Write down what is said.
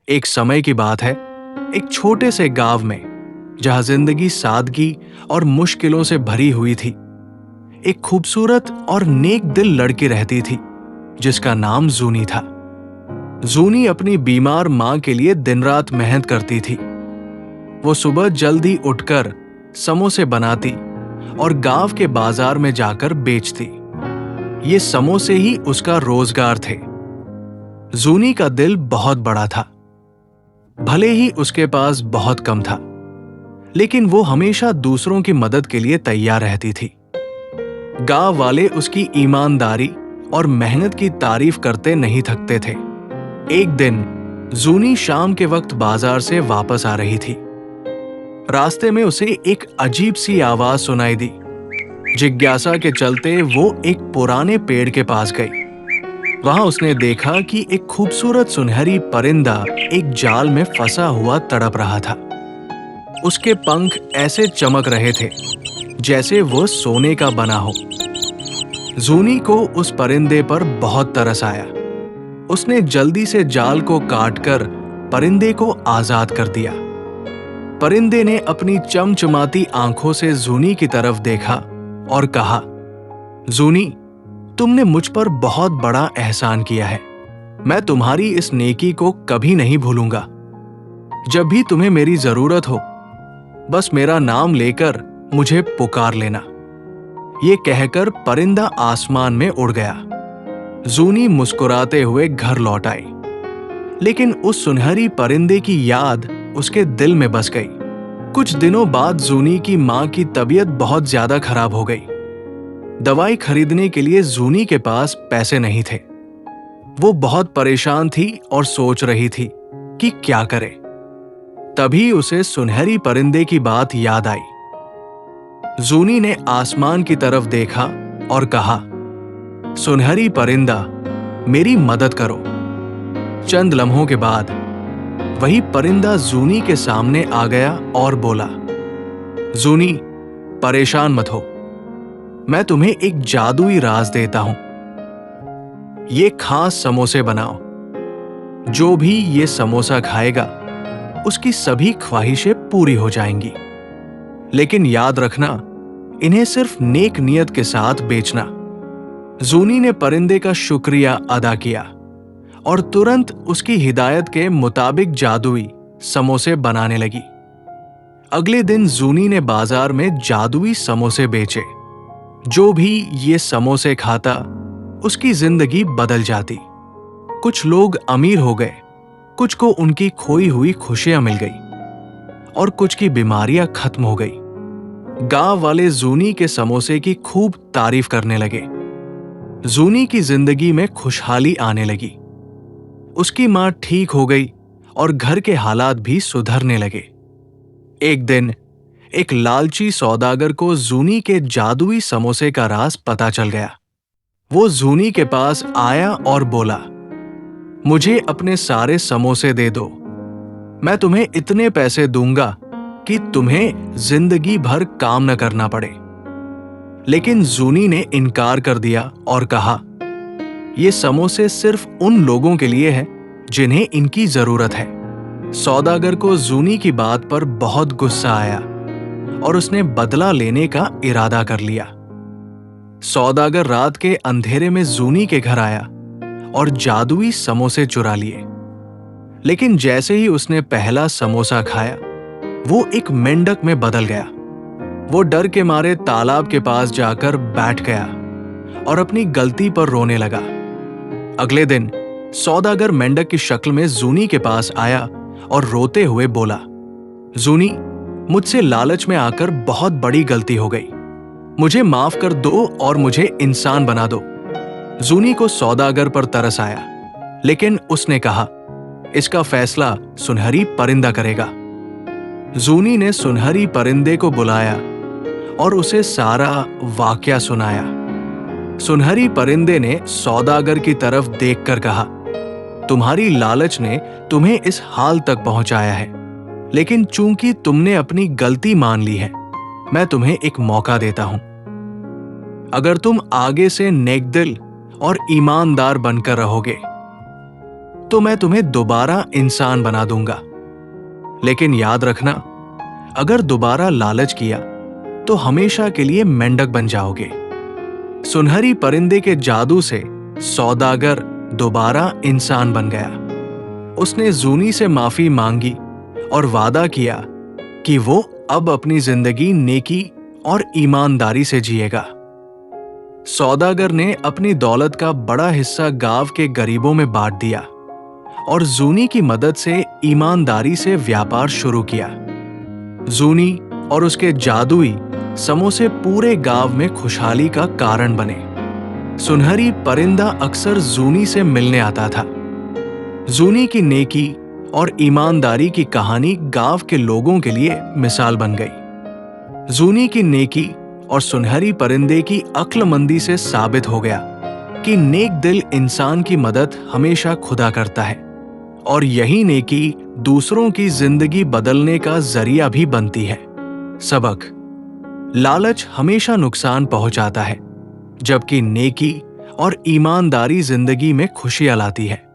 एक समय की बात है, एक छोटे से गांव में, जहां जिंदगी सादगी और मुश्किलों से भरी हुई थी, एक खूबसूरत और नेक दिल लड़की रहती थी जिसका नाम जूनी था। जूनी अपनी बीमार मां के लिए दिन रात मेहनत करती थी। वो सुबह जल्दी उठकर समोसे बनाती और गांव के बाजार में जाकर बेचती। ये समोसे ही उसका रोजगार थे। जूनी का दिल बहुत बड़ा था। भले ही उसके पास बहुत कम था, लेकिन वो हमेशा दूसरों की मदद के लिए तैयार रहती थी। गांव वाले उसकी ईमानदारी और मेहनत की तारीफ करते नहीं थकते थे। एक दिन जूनी शाम के वक्त बाजार से वापस आ रही थी। रास्ते में उसे एक अजीब सी आवाज सुनाई दी। जिज्ञासा के चलते वो एक पुराने पेड़ के पास गई। वहां उसने देखा कि एक खूबसूरत सुनहरी परिंदा एक जाल में फंसा हुआ तड़प रहा था। उसके पंख ऐसे चमक रहे थे जैसे वो सोने का बना हो। जूनी को उस परिंदे पर बहुत तरस आया। उसने जल्दी से जाल को काटकर परिंदे को आजाद कर दिया। परिंदे ने अपनी चमचमाती आंखों से जूनी की तरफ देखा और कहा, जूनी, तुमने मुझ पर बहुत बड़ा एहसान किया है। मैं तुम्हारी इस नेकी को कभी नहीं भूलूंगा। जब भी तुम्हें मेरी जरूरत हो, बस मेरा नाम लेकर मुझे पुकार लेना। ये कहकर परिंदा आसमान में उड़ गया। जूनी मुस्कुराते हुए घर लौट आई, लेकिन उस सुनहरी परिंदे की याद उसके दिल में बस गई। कुछ दिनों बाद जूनी की मां की तबीयत बहुत ज्यादा खराब हो गई। दवाई खरीदने के लिए जूनी के पास पैसे नहीं थे। वो बहुत परेशान थी और सोच रही थी कि क्या करे। तभी उसे सुनहरी परिंदे की बात याद आई। जूनी ने आसमान की तरफ देखा और कहा, सुनहरी परिंदा, मेरी मदद करो। चंद लम्हों के बाद वही परिंदा जूनी के सामने आ गया और बोला, जूनी, परेशान मत हो। मैं तुम्हें एक जादुई राज देता हूं। ये खास समोसे बनाओ। जो भी ये समोसा खाएगा, उसकी सभी ख्वाहिशें पूरी हो जाएंगी। लेकिन याद रखना, इन्हें सिर्फ नेक नियत के साथ बेचना। जूनी ने परिंदे का शुक्रिया अदा किया और तुरंत उसकी हिदायत के मुताबिक जादुई समोसे बनाने लगी। अगले दिन जूनी ने बाजार में जादुई समोसे बेचे। जो भी ये समोसे खाता, उसकी जिंदगी बदल जाती। कुछ लोग अमीर हो गए, कुछ को उनकी खोई हुई खुशियां मिल गई और कुछ की बीमारियां खत्म हो गई। गांव वाले जूनी के समोसे की खूब तारीफ करने लगे। जूनी की जिंदगी में खुशहाली आने लगी। उसकी मां ठीक हो गई और घर के हालात भी सुधरने लगे। एक दिन एक लालची सौदागर को जूनी के जादुई समोसे का राज पता चल गया। वो जूनी के पास आया और बोला, मुझे अपने सारे समोसे दे दो। मैं तुम्हें इतने पैसे दूंगा कि तुम्हें जिंदगी भर काम न करना पड़े। लेकिन जूनी ने इनकार कर दिया और कहा, ये समोसे सिर्फ उन लोगों के लिए हैं जिन्हें इनकी जरूरत है। सौदागर को जूनी की बात पर बहुत गुस्सा आया और उसने बदला लेने का इरादा कर लिया। सौदागर रात के अंधेरे में जूनी के घर आया और जादुई समोसे चुरा लिए। लेकिन जैसे ही उसने पहला समोसा खाया, वो एक मेंढक में बदल गया। वो डर के मारे तालाब के पास जाकर बैठ गया और अपनी गलती पर रोने लगा। अगले दिन सौदागर मेंढक की शक्ल में जूनी के पास आया और रोते हुए बोला, जूनी, मुझसे लालच में आकर बहुत बड़ी गलती हो गई। मुझे माफ कर दो और मुझे इंसान बना दो। जूनी को सौदागर पर तरस आया, लेकिन उसने कहा, इसका फैसला सुनहरी परिंदा करेगा। जूनी ने सुनहरी परिंदे को बुलाया और उसे सारा वाकया सुनाया। सुनहरी परिंदे ने सौदागर की तरफ देखकर कहा, तुम्हारी लालच ने तुम्हें इस हाल तक पहुंचाया है, लेकिन चूंकि तुमने अपनी गलती मान ली है, मैं तुम्हें एक मौका देता हूं। अगर तुम आगे से नेकदिल और ईमानदार बनकर रहोगे, तो मैं तुम्हें दोबारा इंसान बना दूंगा। लेकिन याद रखना, अगर दोबारा लालच किया तो हमेशा के लिए मेंढक बन जाओगे। सुनहरी परिंदे के जादू से सौदागर दोबारा इंसान बन गया। उसने जूनी से माफी मांगी और वादा किया कि वो अब अपनी जिंदगी नेकी और ईमानदारी से जिएगा। सौदागर ने अपनी दौलत का बड़ा हिस्सा गांव के गरीबों में बांट दिया और जूनी की मदद से ईमानदारी से व्यापार शुरू किया। जूनी और उसके जादुई समोसे पूरे गांव में खुशहाली का कारण बने। सुनहरी परिंदा अक्सर जूनी से मिलने आता था। जूनी की नेकी और ईमानदारी की कहानी गांव के लोगों के लिए मिसाल बन गई। जूनी की नेकी और सुनहरी परिंदे की अक्लमंदी से साबित हो गया कि नेक दिल इंसान की मदद हमेशा खुदा करता है और यही नेकी दूसरों की जिंदगी बदलने का जरिया भी बनती है। सबक: लालच हमेशा नुकसान पहुंचाता है, जबकि नेकी और ईमानदारी जिंदगी में खुशियां लाती है।